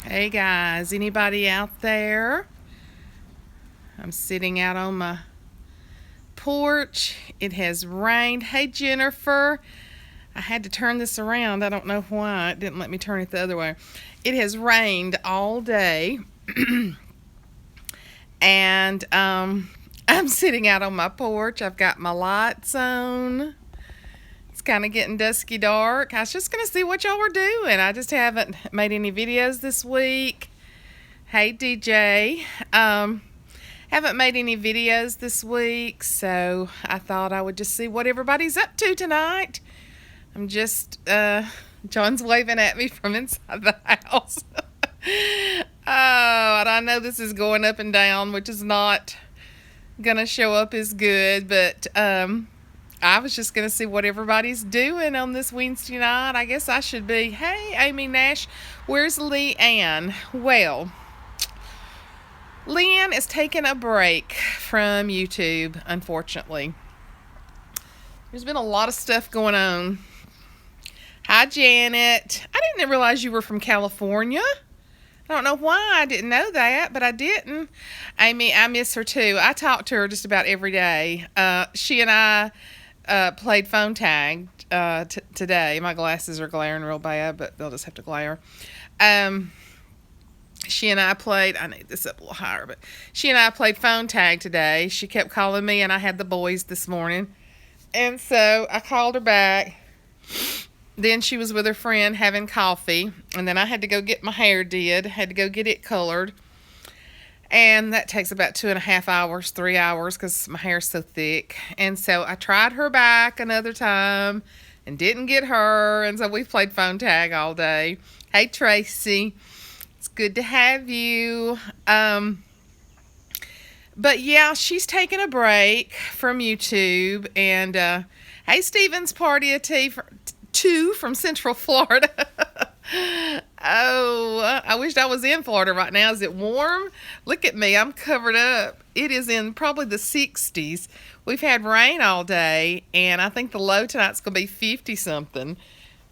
Hey guys, anybody out there? I'm sitting out on my porch. It has rained. Hey Jennifer, I had to turn this around. I don't know why. It didn't let me turn it the other way. It has rained all day. and I'm sitting out on my porch. I've got my lights on. It's kind of getting dusky dark. I was just going to see what y'all were doing. I just haven't made any videos this week. Hey DJ. Haven't made any videos this week, so I thought I would just see what everybody's up to tonight. I'm just, John's waving at me from inside the house. Oh, and I know this is going up and down, which is not going to show up as good, but I was just going to see what everybody's doing on this Wednesday night. I guess I should be, hey, Amy Nash, where's Lee Ann? Well, Leanne is taking a break from YouTube, unfortunately. There's been a lot of stuff going on. Hi, Janet. I didn't realize you were from California. I don't know why I didn't know that, but I didn't. Amy, I miss her too. I talk to her just about every day. She and I played phone tag today. My glasses are glaring real bad, but they'll just have to glare. She and I played, I need this up a little higher, but she and I played phone tag today. She kept calling me, and I had the boys this morning. And so I called her back. Then she was with her friend having coffee. And then I had to go get my hair did. Had to go get it colored. And that takes about 2.5 hours, 3 hours, because my hair's so thick. And so I tried her back another time and didn't get her. And so we played phone tag all day. Hey, Tracy. It's good to have you. But yeah, she's taking a break from YouTube. And hey, Steven's party of two from Central Florida. Oh, I wished I was in Florida right now. Is it warm? Look at me. I'm covered up. It is in probably the 60s. We've had rain all day, and I think the low tonight's going to be 50-something,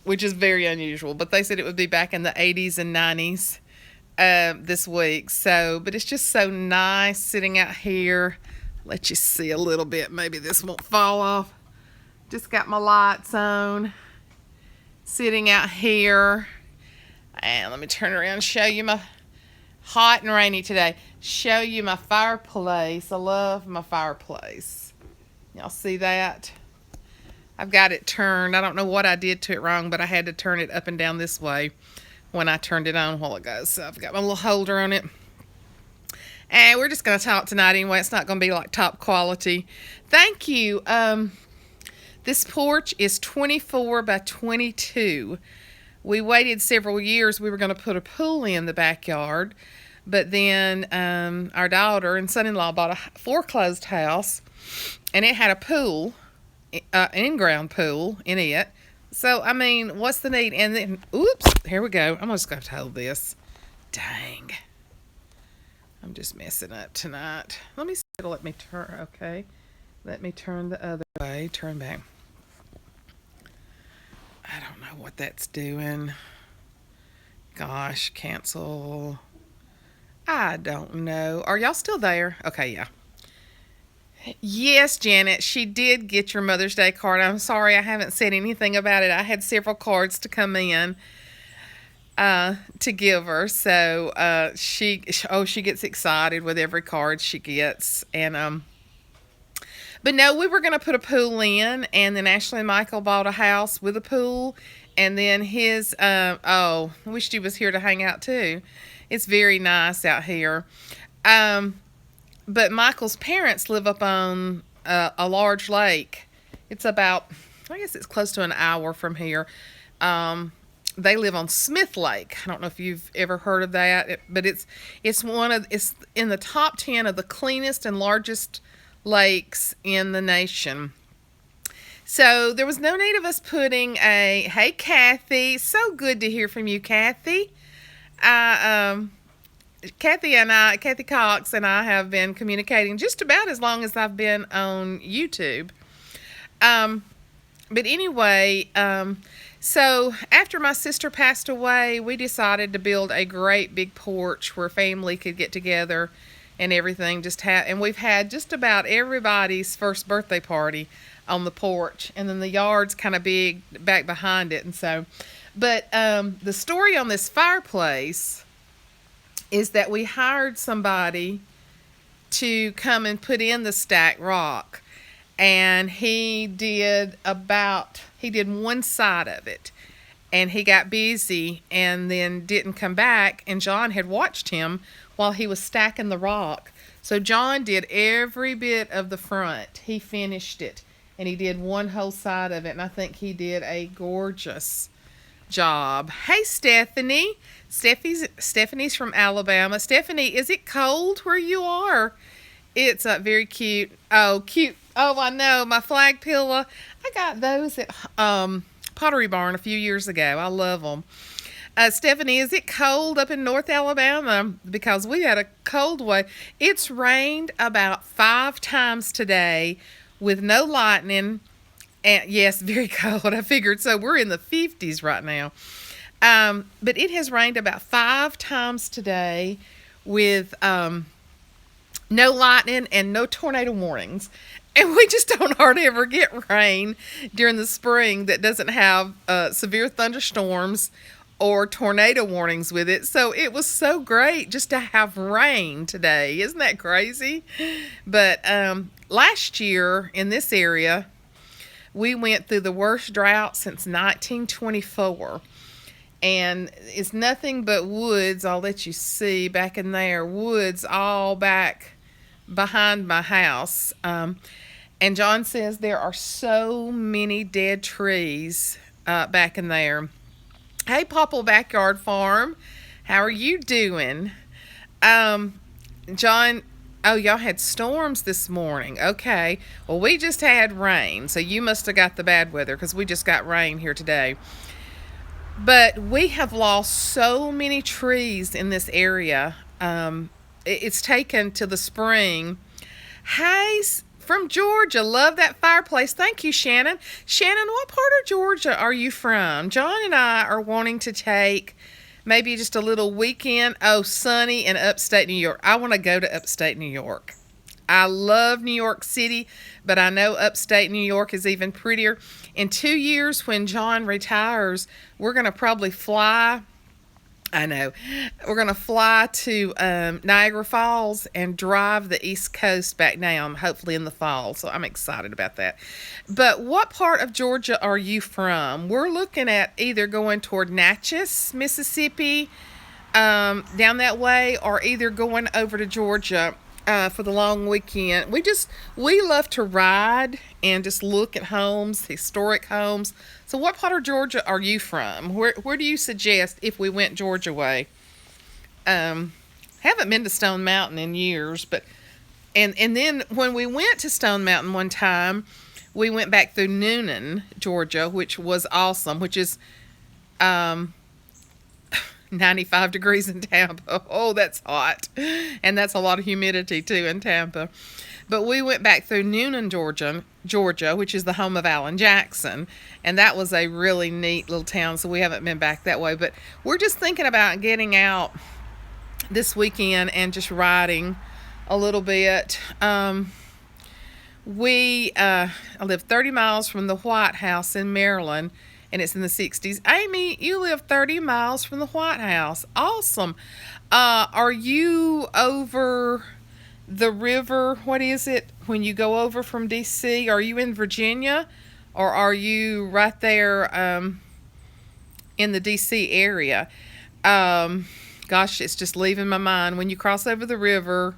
which is very unusual. But they said it would be back in the 80s and 90s. This week, but it's just so nice sitting out here. Let you see a little bit. Maybe this won't fall off. Just got my lights on, sitting out here, and let me turn around and show you my hot and rainy today. Show you my fireplace. I love my fireplace. Y'all see that? I've got it turned. I don't know what I did to it wrong, but I had to turn it up and down this way when I turned it on a while ago. So I've got my little holder on it. And we're just going to talk tonight anyway. It's not going to be like top quality. Thank you. This porch is 24 by 22. We waited several years. We were going to put a pool in the backyard. But then our daughter and son-in-law bought a foreclosed house. And it had a pool, an in-ground pool in it. So, I mean, what's the need? And then, oops, here we go. I'm just going to hold this. Dang. I'm just messing up tonight. Let me see. It'll let me turn. Okay. Let me turn the other way. Turn back. I don't know what that's doing. Gosh, cancel. I don't know. Are y'all still there? Okay, yeah. Yes, Janet, she did get your Mother's Day card. I'm sorry I haven't said anything about it. I had several cards to come in to give her. So she gets excited with every card she gets. And but no, we were going to put a pool in, and then Ashley and Michael bought a house with a pool. And then his, I wish he was here to hang out too. It's very nice out here. But Michael's parents live up on a large lake. It's about, I guess it's close to an hour from here. They live on Smith Lake. I don't know if you've ever heard of that, but it's in the top 10 of the cleanest and largest lakes in the nation. So there was no need of us putting hey Kathy, so good to hear from you, Kathy. Kathy Cox and I have been communicating just about as long as I've been on YouTube. But anyway, So after my sister passed away, we decided to build a great big porch where family could get together and everything. And we've had just about everybody's first birthday party on the porch, and then the yard's kind of big back behind it, and so. But the story on this fireplace is that we hired somebody to come and put in the stacked rock, and he did one side of it, and he got busy and then didn't come back, and John had watched him while he was stacking the rock. So John did every bit of the front. He finished it, and he did one whole side of it, and I think he did a gorgeous job. Hey, Stephanie. Stephanie's from Alabama. Stephanie, is it cold where you are? It's very cute. Oh, cute. Oh, I know. My flag pillow. I got those at Pottery Barn a few years ago. I love them. Stephanie, is it cold up in North Alabama? Because we had a cold wave. It's rained about 5 times today with no lightning. And yes, very cold. I figured so. We're in the 50s right now. But it has rained about 5 times today with no lightning and no tornado warnings. And we just don't hardly ever get rain during the spring that doesn't have severe thunderstorms or tornado warnings with it. So it was so great just to have rain today. Isn't that crazy? But last year in this area, we went through the worst drought since 1924. And it's nothing but woods. I'll let you see back in there. Woods all back behind my house. And John says there are so many dead trees back in there. Hey, Popple Backyard Farm. How are you doing? John, oh, y'all had storms this morning. Okay. Well, we just had rain, so you must have got the bad weather because we just got rain here today. But we have lost so many trees in this area. It's taken to the spring. Hey, from Georgia. Love that fireplace. Thank you, Shannon. Shannon, what part of Georgia are you from? John and I are wanting to take maybe just a little weekend. Oh, sunny in upstate New York. I want to go to upstate New York. I love New York City, but I know upstate New York is even prettier. In 2 years, when John retires, we're going to probably fly. I know. We're going to fly to Niagara Falls and drive the East Coast back down, hopefully in the fall. So I'm excited about that. But what part of Georgia are you from? We're looking at either going toward Natchez, Mississippi, down that way, or either going over to Georgia for the long weekend. We love to ride and just look at homes, historic homes. So what part of Georgia are you from? Where do you suggest if we went Georgia way? Haven't been to Stone Mountain in years, but and then when we went to Stone Mountain one time, we went back through Noonan, Georgia, which was awesome, which is 95 degrees in Tampa. Oh, that's hot. And that's a lot of humidity too in Tampa. But we went back through Noonan, Georgia, which is the home of Alan Jackson. And that was a really neat little town, so we haven't been back that way. But we're just thinking about getting out this weekend and just riding a little bit. I live 30 miles from the White House in Maryland, and it's in the 60s. Amy, you live 30 miles from the White House. Awesome. Are you over the river? What is it when you go over from D.C.? Are you in Virginia, or are you right there in the D.C. area? Gosh, it's just leaving my mind. When you cross over the river,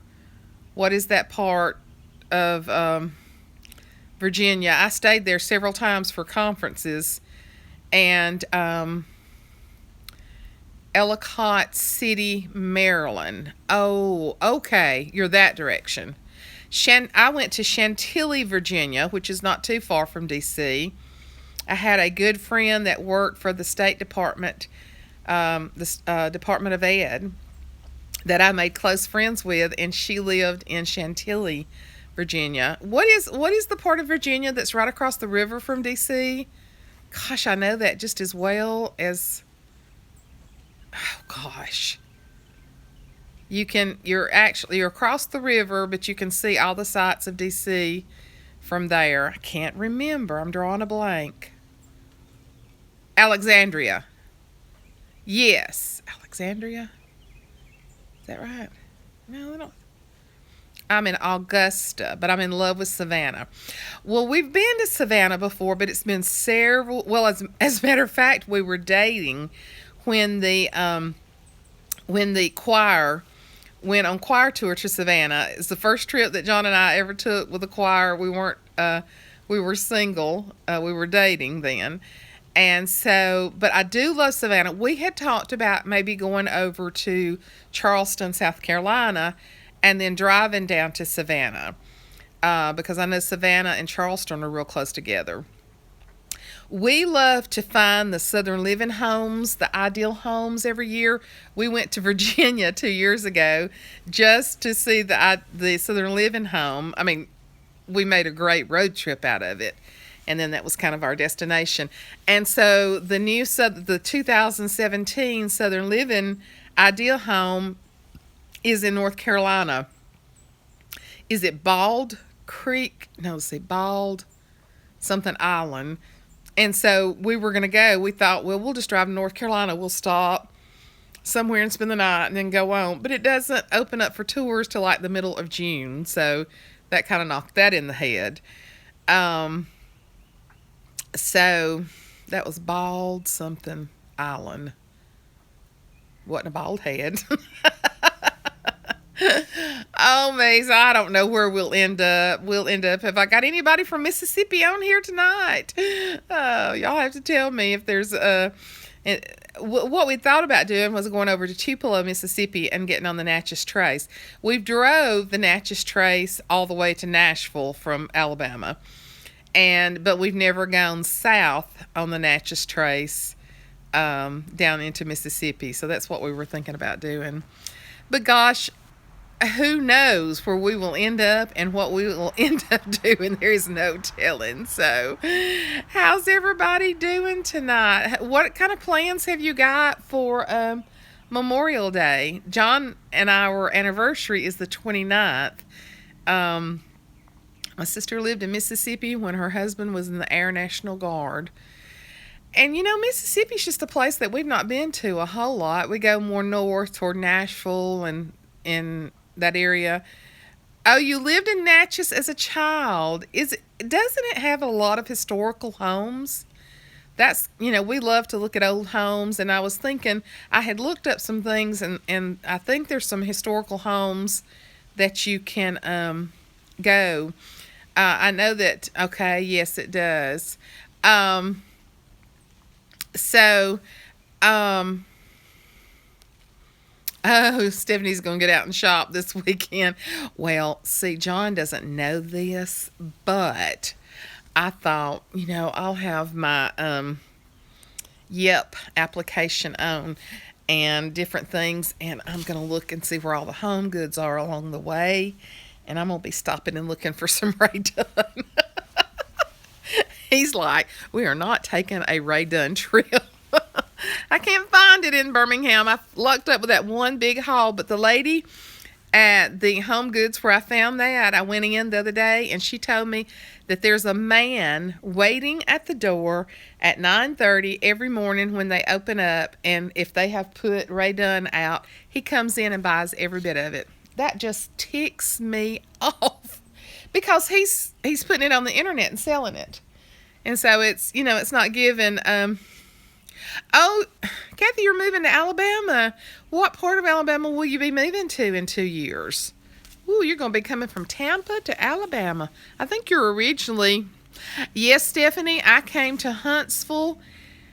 what is that part of Virginia? I stayed there several times for conferences. And Ellicott City, Maryland. Oh, okay. You're that direction. I went to Chantilly, Virginia, which is not too far from D.C. I had a good friend that worked for the State Department, the Department of Ed, that I made close friends with, and she lived in Chantilly, Virginia. What is the part of Virginia that's right across the river from D.C.? Gosh, I know that just as well as, oh gosh. You're across the river, but you can see all the sights of DC from there. I can't remember. I'm drawing a blank. Alexandria. Yes. Alexandria? Is that right? No, I don't. I'm in Augusta, but I'm in love with Savannah. Well, we've been to Savannah before, but it's been several. Well, as a matter of fact, we were dating when the choir went on choir tour to Savannah. It's the first trip that John and I ever took with a choir. We weren't. We were single. We were dating then. And so, but I do love Savannah. We had talked about maybe going over to Charleston, South Carolina, and then driving down to Savannah, because I know Savannah and Charleston are real close together. We love to find the Southern Living homes, the ideal homes every year. We went to Virginia 2 years ago just to see the Southern Living home. I mean, we made a great road trip out of it. And then that was kind of our destination. And so the 2017 Southern Living ideal home is in North Carolina. Is it Bald Creek? No, let's see, Bald something Island. And so we were going to go. We thought, well, we'll just drive to North Carolina. We'll stop somewhere and spend the night and then go on. But it doesn't open up for tours till like the middle of June. So that kind of knocked that in the head. So that was Bald something Island. Wasn't a bald head. Oh, Maze, I don't know where we'll end up. Have I got anybody from Mississippi on here tonight? Oh, y'all have to tell me if there's what we thought about doing was going over to Tupelo, Mississippi, and getting on the Natchez Trace. We've drove the Natchez Trace all the way to Nashville from Alabama, but we've never gone south on the Natchez Trace down into Mississippi. So that's what we were thinking about doing. But gosh, who knows where we will end up and what we will end up doing. There is no telling. So how's everybody doing tonight? What kind of plans have you got for Memorial Day? John and our anniversary is the 29th. My sister lived in Mississippi when her husband was in the Air National Guard. And, Mississippi's just a place that we've not been to a whole lot. We go more north toward Nashville and in that area. Oh, you lived in Natchez as a child. Doesn't it have a lot of historical homes? That's, we love to look at old homes. And I was thinking, I had looked up some things, and I think there's some historical homes that you can go. I know that, okay, yes, it does. Oh, Stephanie's going to get out and shop this weekend. Well, see, John doesn't know this, but I thought, I'll have my Yep application on and different things, and I'm going to look and see where all the home goods are along the way, and I'm going to be stopping and looking for some Ray Dunn. He's like, we are not taking a Ray Dunn trip. I can't find it in Birmingham. I lucked up with that one big haul, but the lady at the Home Goods where I found that, I went in the other day, and she told me that there's a man waiting at the door at 9:30 every morning when they open up, and if they have put Ray Dunn out, he comes in and buys every bit of it. That just ticks me off because he's putting it on the internet and selling it. And so it's not given. Oh, Kathy, you're moving to Alabama. What part of Alabama will you be moving to in 2 years? Ooh, you're going to be coming from Tampa to Alabama. I think you're originally... Yes, Stephanie, I came to Huntsville.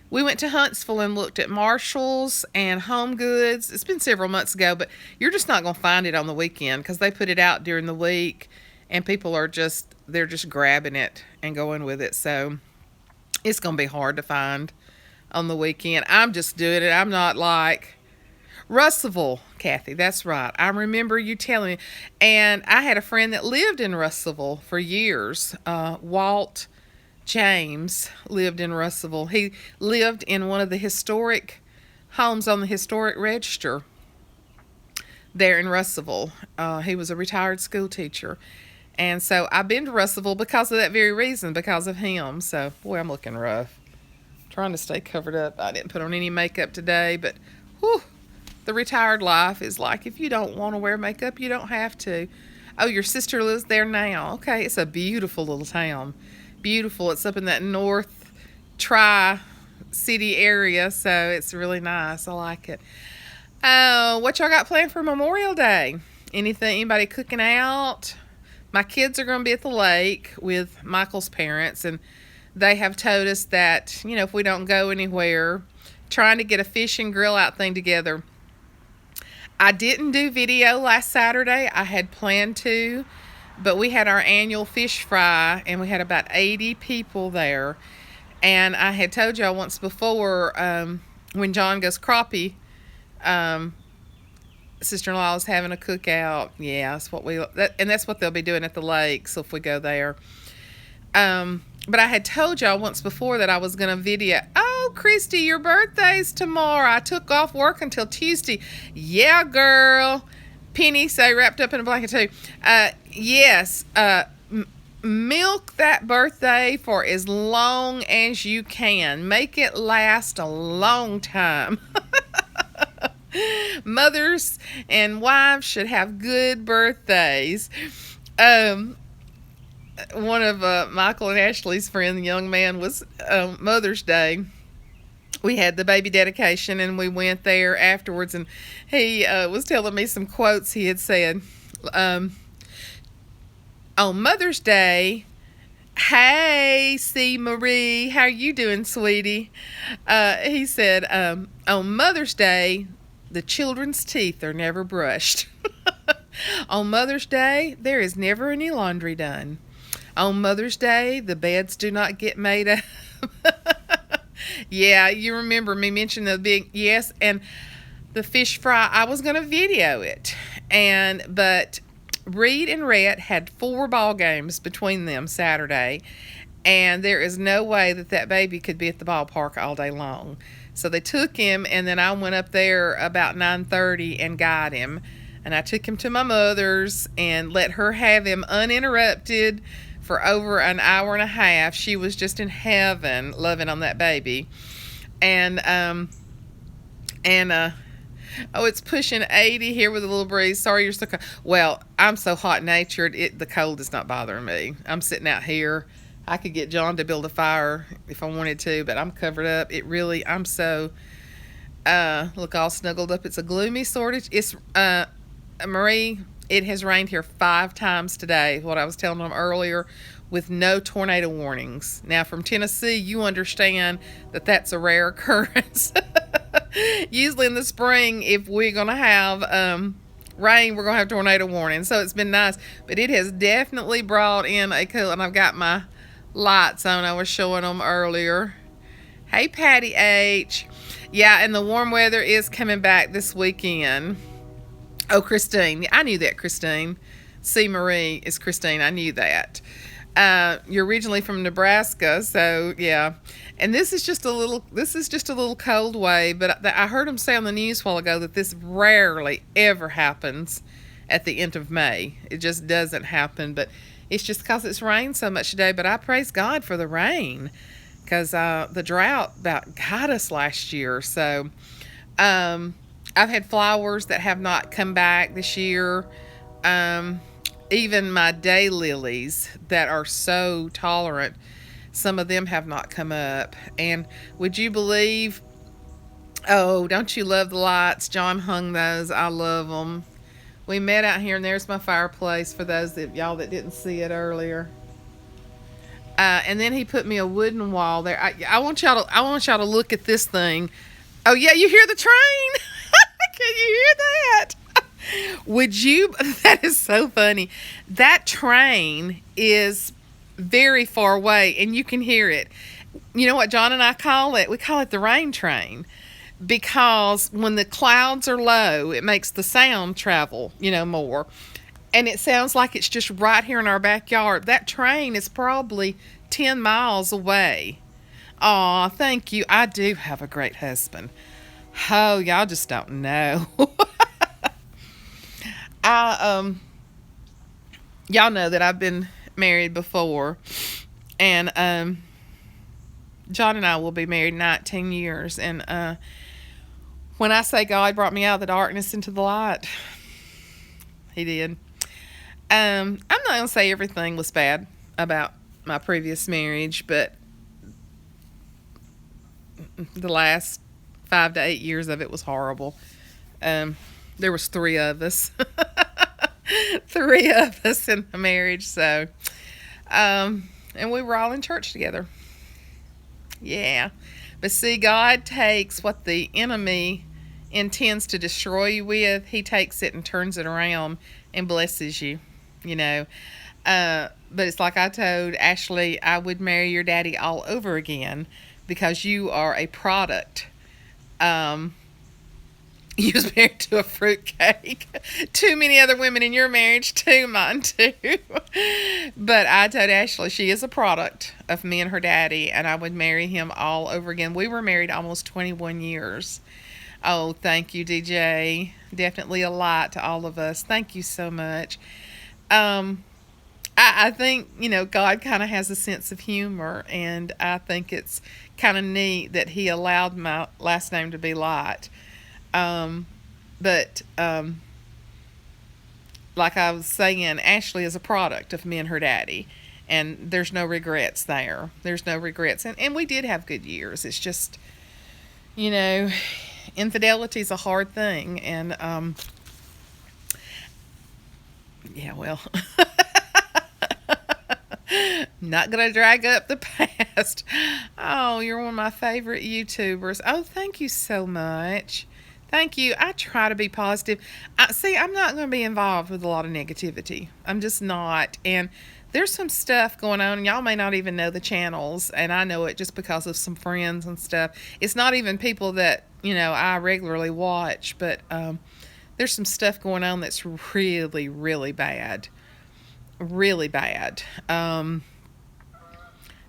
We went to Huntsville and looked at Marshalls and Home Goods. It's been several months ago, but you're just not going to find it on the weekend because they put it out during the week, and people they're just grabbing it and going with it. So it's going to be hard to find on the weekend. I'm just doing it. I'm not like Russellville, Kathy. That's right. I remember you telling me. And I had a friend that lived in Russellville for years. Walt James lived in Russellville. He lived in one of the historic homes on the historic register there in Russellville. He was a retired school teacher. And so I've been to Russellville because of that very reason, because of him. So, boy, I'm looking rough. Trying to stay covered up. I didn't put on any makeup today, but whew, the retired life is like if you don't want to wear makeup, you don't have to. Oh, your sister lives there now. Okay, it's a beautiful little town. Beautiful. It's up in that North Tri-City area, so it's really nice. I like it. What y'all got planned for Memorial Day? Anything? Anybody cooking out? My kids are going to be at the lake with Michael's parents, and they have told us that, if we don't go anywhere, trying to get a fish and grill out thing together. I didn't do video last Saturday. I had planned to, but we had our annual fish fry, and we had about 80 people there. And I had told y'all once before, when John goes crappie, sister-in-law is having a cookout. Yeah, that's what they'll be doing at the lake. So if we go there, but I had told y'all once before that I was gonna video. Oh, Christy, your birthday's tomorrow. I took off work until Tuesday. Yeah, girl. Penny say wrapped up in a blanket too. Yes. Milk that birthday for as long as you can. Make it last a long time. Mothers and wives should have good birthdays. One of Michael and Ashley's friend, the young man, was Mother's Day. We had the baby dedication, and we went there afterwards, and he was telling me some quotes he had said. On Mother's Day, hey, C. Marie, how you doing, sweetie? He said, on Mother's Day, the children's teeth are never brushed. On Mother's Day, there is never any laundry done. On Mother's Day, the beds do not get made up. Yeah, you remember me mentioning the big, yes, and the fish fry. I was going to video it, but Reed and Rhett had 4 ball games between them Saturday, and there is no way that baby could be at the ballpark all day long. So they took him, and then I went up there about 9:30 and got him, and I took him to my mother's and let her have him uninterrupted for over an hour and a half. She was just in heaven loving on that baby. And it's pushing 80 here with a little breeze. Sorry you're so cold. Well, I'm so hot-natured, the cold is not bothering me. I'm sitting out here. I could get John to build a fire if I wanted to, but I'm covered up. I'm so, look, all snuggled up. It's a gloomy sort of, Marie, it has rained here 5 times today, what I was telling them earlier, with no tornado warnings. Now, from Tennessee, you understand that that's a rare occurrence. Usually in the spring, if we're going to have rain, we're going to have tornado warnings. So it's been nice. But it has definitely brought in a cool, and I've got my lights on. I was showing them earlier. Hey, Patty H. Yeah, and the warm weather is coming back this weekend. Oh, Christine. I knew that, Christine. C. Marie is Christine. I knew that. You're originally from Nebraska, so yeah. And this is just a little cold wave, but I heard them say on the news a while ago that this rarely ever happens at the end of May. It just doesn't happen, but it's just because it's rained so much today. But I praise God for the rain, because the drought about got us last year. So I've had flowers that have not come back this year. Even my daylilies that are so tolerant, some of them have not come up. And would you believe, oh, don't you love the lights? John hung those. I love them. We met out here, and there's my fireplace for those of y'all that didn't see it earlier. And then he put me a wooden wall there. I want y'all to look at this thing. Oh yeah, you hear the train? Can you hear that? That is so funny. That train is very far away, and you can hear it. You know what John and I call it? We call it the rain train, because when the clouds are low, it makes the sound travel, more. And it sounds like it's just right here in our backyard. That train is probably 10 miles away. Aw, thank you. I do have a great husband. Oh, y'all just don't know. I Y'all know that I've been married before, and John and I will be married 19 years. And when I say God brought me out of the darkness into the light, He did. I'm not gonna say everything was bad about my previous marriage, but the last 5 to 8 years of it was horrible. There was three of us, three of us in the marriage. So, and we were all in church together. Yeah, but see, God takes what the enemy intends to destroy you with. He takes it and turns it around and blesses you. You know. But it's like I told Ashley, I would marry your daddy all over again because you are a product. You was married to a fruitcake. Too many other women in your marriage too, mine too. But I told Ashley she is a product of me and her daddy, and I would marry him all over again. We were married almost 21 years. Oh, thank you, DJ. Definitely a light to all of us. Thank you so much. I think, God kind of has a sense of humor, and I think it's kind of neat that he allowed my last name to be Light. But like I was saying, Ashley is a product of me and her daddy, and there's no regrets there. There's no regrets. And we did have good years. It's just, infidelity is a hard thing, and yeah, well. Not going to drag up the past. Oh, you're one of my favorite YouTubers. Oh, thank you so much. Thank you. I try to be positive. I'm not going to be involved with a lot of negativity. I'm just not. And there's some stuff going on, and y'all may not even know the channels, and I know it just because of some friends and stuff. It's not even people that, I regularly watch, but there's some stuff going on that's really, really bad. Really bad.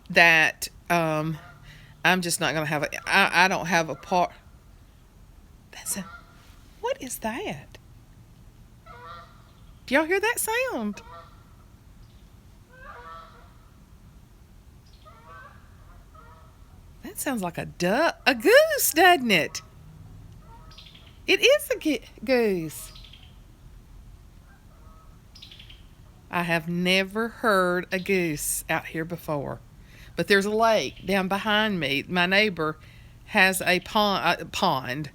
That I'm just not going to have I don't have a part. What is that? Do y'all hear that sound? That sounds like a goose, doesn't it? It is a goose. I have never heard a goose out here before. But there's a lake down behind me. My neighbor has a pond.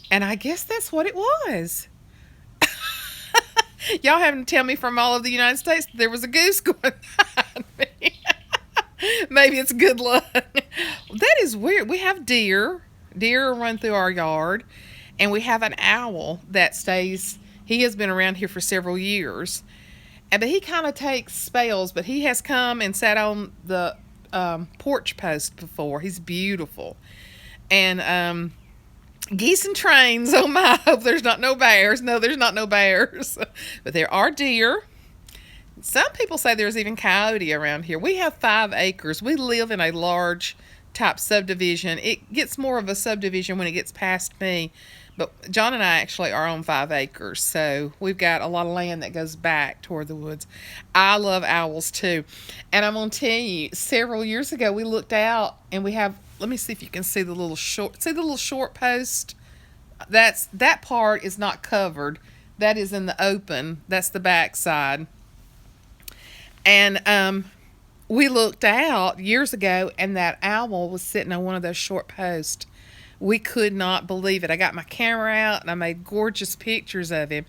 And I guess that's what it was. Y'all having to tell me from all of the United States that there was a goose going behind me. Maybe it's good luck. That is weird. We have deer. Deer run through our yard. And we have an owl that stays. He has been around here for several years. But he kind of takes spells, but he has come and sat on the porch post before. He's beautiful. And geese and trains, oh my, I hope there's not no bears. No, there's not no bears. But there are deer. Some people say there's even coyote around here. We have 5 acres. We live in a large type subdivision. It gets more of a subdivision when it gets past me. But John and I actually are on 5 acres, so we've got a lot of land that goes back toward the woods. I love owls too. And I'm going to tell you, several years ago, we looked out and we have, let me see if you can see the little short post? That part is not covered. That is in the open. That's the back side. And we looked out years ago, and that owl was sitting on one of those short posts. We could not believe it. I got my camera out and I made gorgeous pictures of him.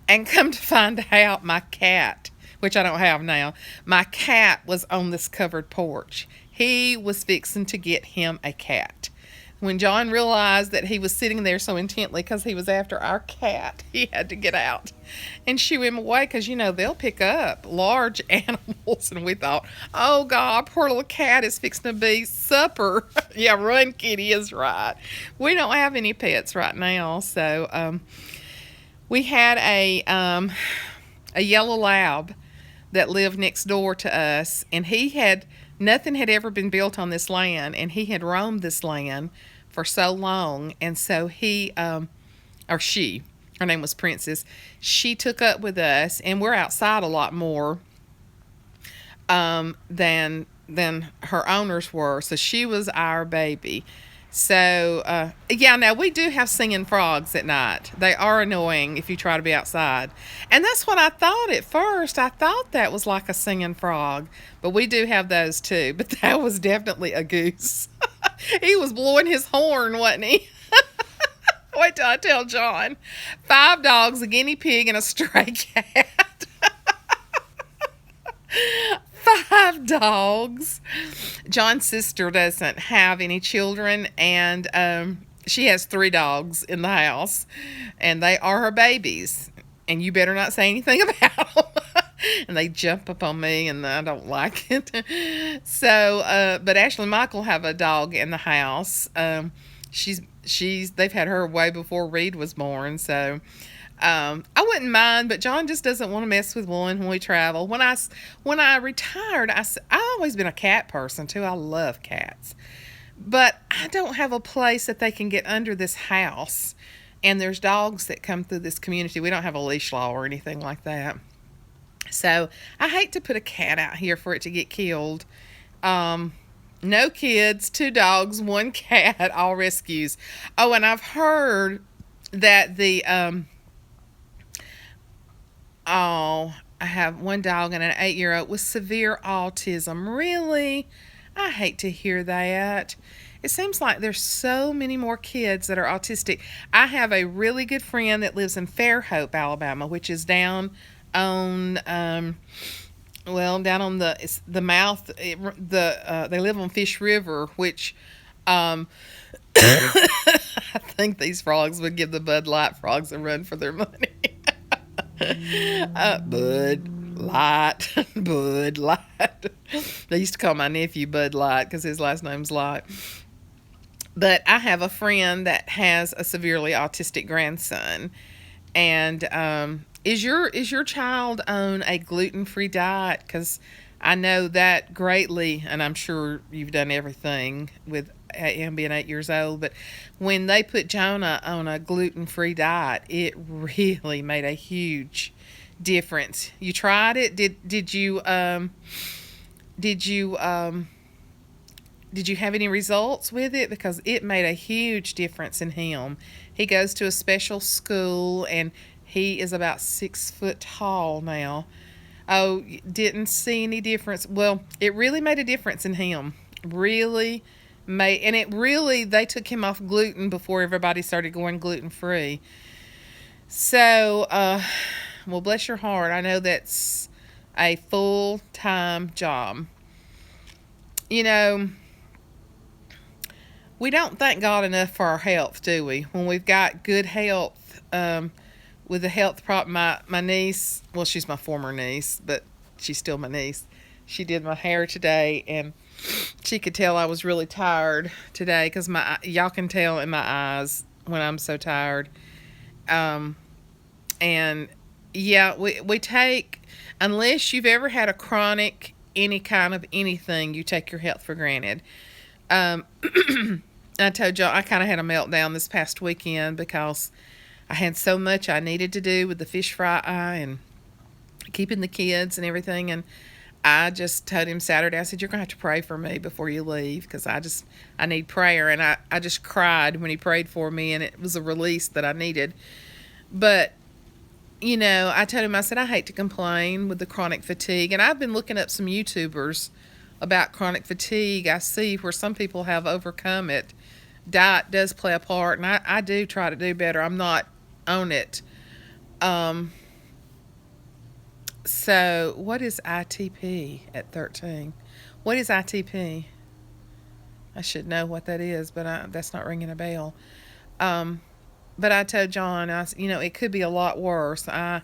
And come to find out, my cat, which I don't have now, my cat was on this covered porch. He was fixing to get him a cat. When John realized that he was sitting there so intently because he was after our cat, he had to get out and shoo him away because, they'll pick up large animals. And we thought, oh, God, poor little cat is fixing to be supper. Yeah, run, kitty is right. We don't have any pets right now. So we had a yellow lab that lived next door to us, and he had nothing had ever been built on this land, and he had roamed this land for so long, and so he or she, her name was Princess, she took up with us, and we're outside a lot more than her owners were. So she was our baby. So yeah, now we do have singing frogs at night. They are annoying if you try to be outside, and that's what I thought at first. I thought that was like a singing frog, but we do have those too. But that was definitely a goose. He was blowing his horn, wasn't he? Wait till I tell John. 5 dogs, a guinea pig, and a stray cat. 5 dogs. John's sister doesn't have any children, and she has 3 dogs in the house, and they are her babies. And you better not say anything about them. And they jump up on me, and I don't like it. So, but Ashley and Michael have a dog in the house. They've had her way before Reed was born, so I wouldn't mind, but John just doesn't want to mess with one when we travel. When I retired, I've always been a cat person too. I love cats, but I don't have a place that they can get under this house. And there's dogs that come through this community. We don't have a leash law or anything like that. So I hate to put a cat out here for it to get killed. No kids, 2 dogs, 1 cat, all rescues. Oh, and I've heard that I have 1 dog and an 8-year-old with severe autism. Really? I hate to hear that. It seems like there's so many more kids that are autistic. I have a really good friend that lives in Fairhope, Alabama, which is down on down on the mouth. They live on Fish River, which I think these frogs would give the Bud Light frogs a run for their money. Bud Light, Bud Light. They used to call my nephew Bud Light because his last name's Light. But I have a friend that has a severely autistic grandson, and is your child on a gluten-free diet? Because I know that greatly, and I'm sure you've done everything with him being 8 years old. But when they put Jonah on a gluten-free diet, it really made a huge difference. You tried it? Did you have any results with it? Because it made a huge difference in him. He goes to a special school, and he is about 6 foot tall now. Oh, didn't see any difference. Well, it really made a difference in him. Really made, and it really, they took him off gluten before everybody started going gluten-free. So, well, bless your heart. I know that's a full-time job. You know, we don't thank God enough for our health, do we? When we've got good health, with the health problem, my niece, well, she's my former niece, but she's still my niece. She did my hair today, and she could tell I was really tired today because y'all can tell in my eyes when I'm so tired. And yeah, we take, unless you've ever had a chronic any kind of anything, you take your health for granted. I told y'all I kind of had a meltdown this past weekend because I had so much I needed to do with the fish fry and keeping the kids and everything. And I just told him Saturday, I said, you're going to have to pray for me before you leave because I need prayer. And I just cried when he prayed for me, and it was a release that I needed. But, you know, I told him, I said, I hate to complain with the chronic fatigue. And I've been looking up some YouTubers about chronic fatigue. I see where some people have overcome it. Diet does play a part, and I do try to do better. I'm not on it. So what is ITP at 13? What is ITP? I should know what that is, but that's not ringing a bell. But I told John, it could be a lot worse. I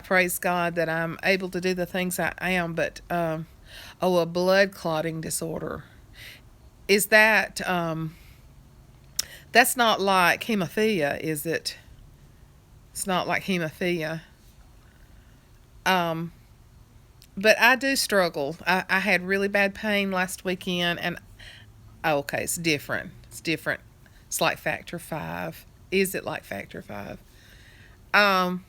praise God that I'm able to do the things I am, but a blood clotting disorder. Is that that's not like hemophilia, is it? It's not like hemophilia. but I do struggle. I had really bad pain last weekend, and okay, it's different. It's different. It's like factor five. Is it like factor five? Um,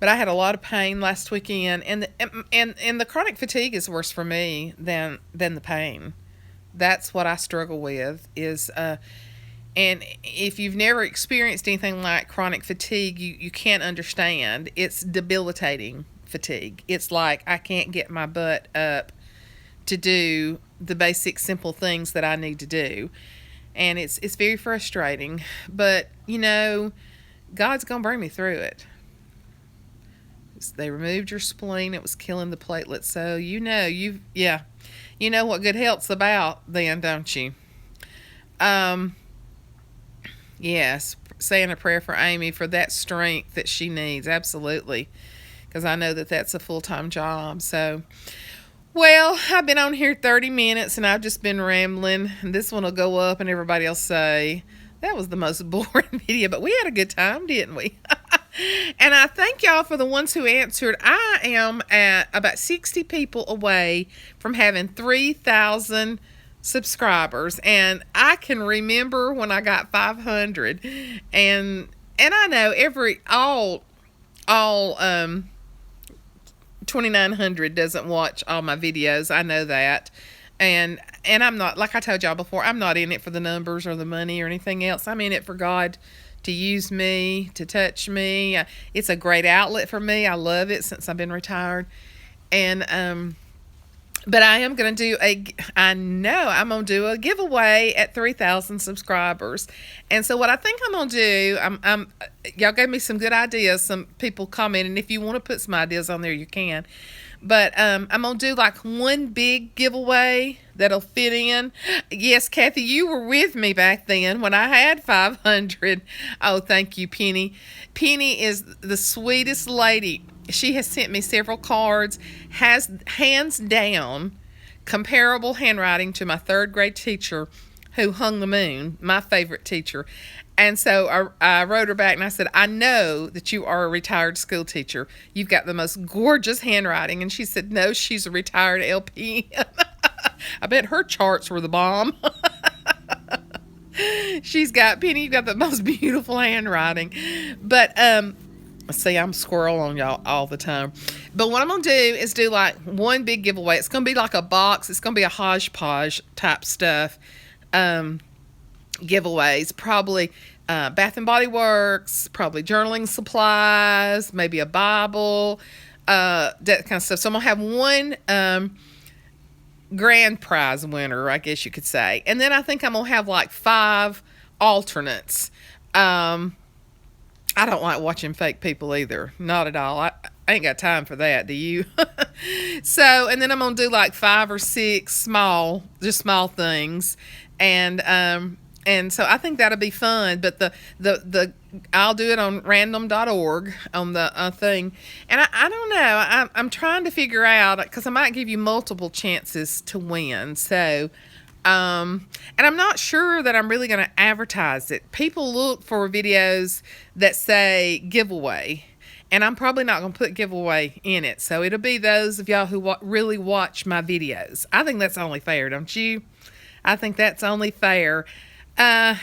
but I had a lot of pain last weekend, and the chronic fatigue is worse for me than the pain. That's what I struggle with. And if you've never experienced anything like chronic fatigue, you can't understand. It's debilitating fatigue. It's like I can't get my butt up to do the basic simple things that I need to do. And it's very frustrating. But, God's going to bring me through it. They removed your spleen. It was killing the platelets. So, you know what good health's about then, don't you? Yes, saying a prayer for Amy for that strength that she needs. Absolutely. Because I know that that's a full-time job. So, well, I've been on here 30 minutes and I've just been rambling. And this one will go up and everybody will say, that was the most boring video. But we had a good time, didn't we? And I thank y'all for the ones who answered. I am at about 60 people away from having 3,000 subscribers, and I can remember when I got 500, and I know all 2,900 doesn't watch all my videos. I know that, and I'm not, like I told y'all before, I'm not in it for the numbers or the money or anything else. I'm in it for God to use me, to touch me. It's a great outlet for me. I love it since I've been retired, and but I am going to I'm going to do a giveaway at 3,000 subscribers. And so what I think I'm going to do, y'all gave me some good ideas. Some people commented, and if you want to put some ideas on there, you can. But I'm going to do like one big giveaway that'll fit in. Yes, Kathy, you were with me back then when I had 500. Oh, thank you, Penny. Penny is the sweetest lady. She has sent me several cards, has hands down comparable handwriting to my third grade teacher who hung the moon, my favorite teacher. And so I wrote her back and I said, I know that you are a retired school teacher. You've got the most gorgeous handwriting. And she said, no, she's a retired LP. I bet her charts were the bomb. Penny, you've got the most beautiful handwriting. But, see, I'm squirrel on y'all all the time. But what I'm going to do is do like one big giveaway. It's going to be like a box. It's going to be a hodgepodge type stuff. Giveaways. Probably Bath and Body Works. Probably journaling supplies. Maybe a Bible. That kind of stuff. So I'm going to have one grand prize winner, I guess you could say. And then I think I'm going to have like 5 alternates. I don't like watching fake people either. Not at all. I ain't got time for that. Do you? So, and then I'm going to do like 5 or 6 small things. And so I think that'll be fun. But I'll do it on random.org on the thing. And I don't know. I'm trying to figure out, because I might give you multiple chances to win. So, and I'm not sure that I'm really going to advertise it. People look for videos that say giveaway, and I'm probably not going to put giveaway in it. So it'll be those of y'all who really watch my videos. I think that's only fair, don't you? I think that's only fair. Yeah.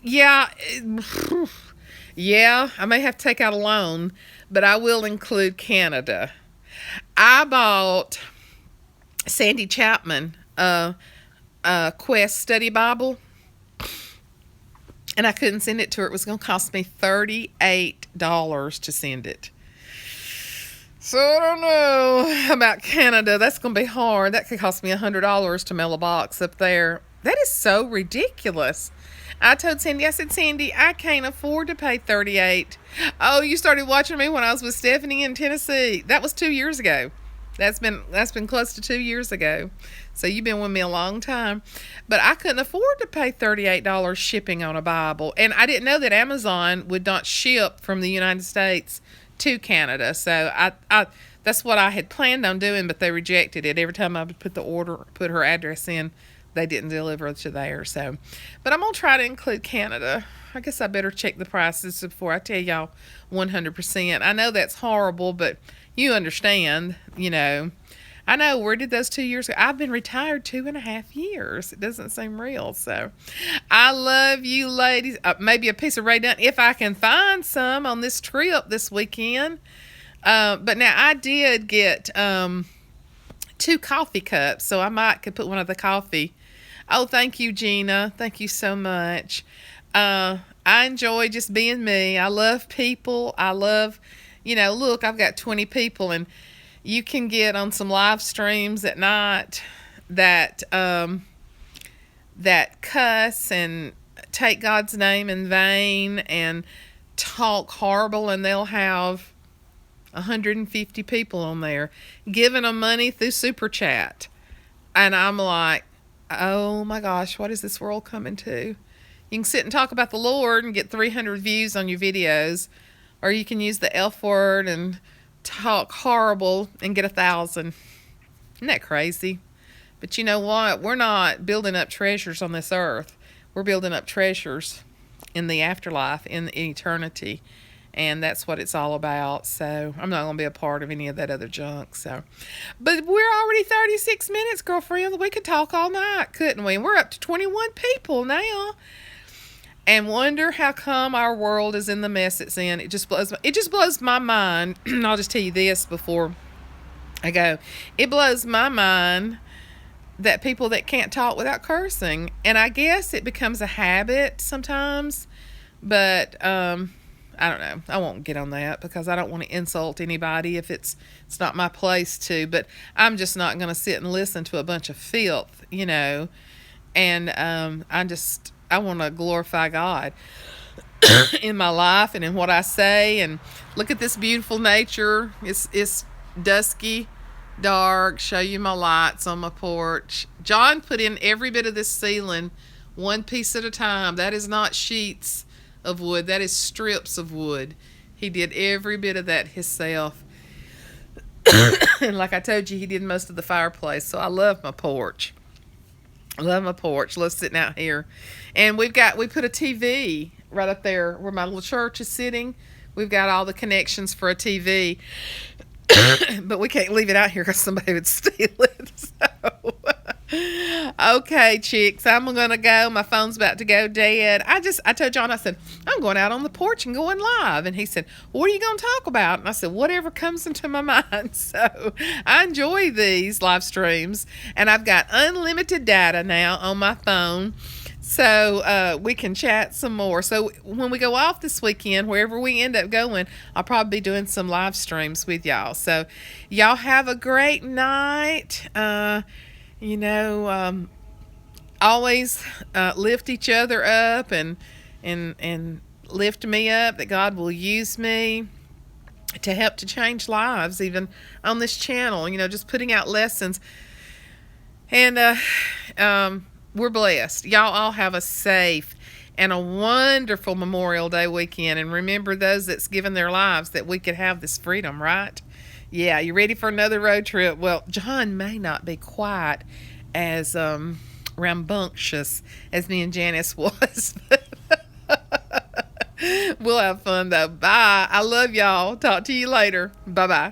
Yeah, I may have to take out a loan, but I will include Canada. I bought Sandy Chapman Quest Study Bible, and I couldn't send it to her. It was going to cost me $38 to send it. So I don't know about Canada. That's going to be hard. That could cost me $100 to mail a box up there. That is so ridiculous. I told Sandy, I said, Sandy, I can't afford to pay $38. Oh, you started watching me when I was with Stephanie in Tennessee. That was 2 years ago. That's been close to 2 years ago. So you've been with me a long time. But I couldn't afford to pay $38 shipping on a Bible. And I didn't know that Amazon would not ship from the United States to Canada. So I that's what I had planned on doing, but they rejected it. Every time I would put her address in, they didn't deliver to there. So, but I'm going to try to include Canada. I guess I better check the prices before I tell y'all 100%. I know that's horrible, but you understand, I know, where did those 2 years go? I've been retired 2.5 years. It doesn't seem real. So I love you ladies. Maybe a piece of Ray Dunn if I can find some on this trip this weekend. But now I did get 2 coffee cups, so I might could put one of the coffee. Oh, thank you, Gina. Thank you so much. I enjoy just being me. I love people. I love, look, I've got 20 people, and you can get on some live streams at night that that cuss and take God's name in vain and talk horrible, and they'll have 150 people on there giving them money through Super Chat. And I'm like, oh my gosh, what is this world coming to? You can sit and talk about the Lord and get 300 views on your videos, or you can use the F word and talk horrible and get 1,000. Isn't that crazy? But you know what? We're not building up treasures on this earth. We're building up treasures in the afterlife, in eternity. And that's what it's all about. So I'm not going to be a part of any of that other junk. But we're already 36 minutes, girlfriend. We could talk all night, couldn't we? And we're up to 21 people now. And wonder how come our world is in the mess it's in. It just blows my mind. I'll just tell you this before I go. It blows my mind that people that can't talk without cursing. And I guess it becomes a habit sometimes. But I don't know. I won't get on that because I don't want to insult anybody if it's not my place to. But I'm just not going to sit and listen to a bunch of filth, And I want to glorify God in my life and in what I say. And look at this beautiful nature. It's dusky, dark. Show you my lights on my porch. John put in every bit of this ceiling one piece at a time. That is not sheets of wood. That is strips of wood. He did every bit of that himself. And like I told you, he did most of the fireplace. So I love my porch. I love my porch. Love sitting out here. And we put a TV right up there where my little church is sitting. We've got all the connections for a TV. But we can't leave it out here because somebody would steal it. So, okay, chicks, I'm going to go. My phone's about to go dead. I told John, I said, I'm going out on the porch and going live. And he said, what are you going to talk about? And I said, whatever comes into my mind. So I enjoy these live streams. And I've got unlimited data now on my phone. So we can chat some more. So when we go off this weekend, wherever we end up going, I'll probably be doing some live streams with y'all. So y'all have a great night. Always lift each other up and lift me up, that God will use me to help to change lives, even on this channel, just putting out lessons. And we're blessed. Y'all all have a safe and a wonderful Memorial Day weekend. And remember those that's given their lives that we could have this freedom, right? Yeah, you ready for another road trip? Well, John may not be quite as rambunctious as me and Janice was. We'll have fun, though. Bye. I love y'all. Talk to you later. Bye-bye.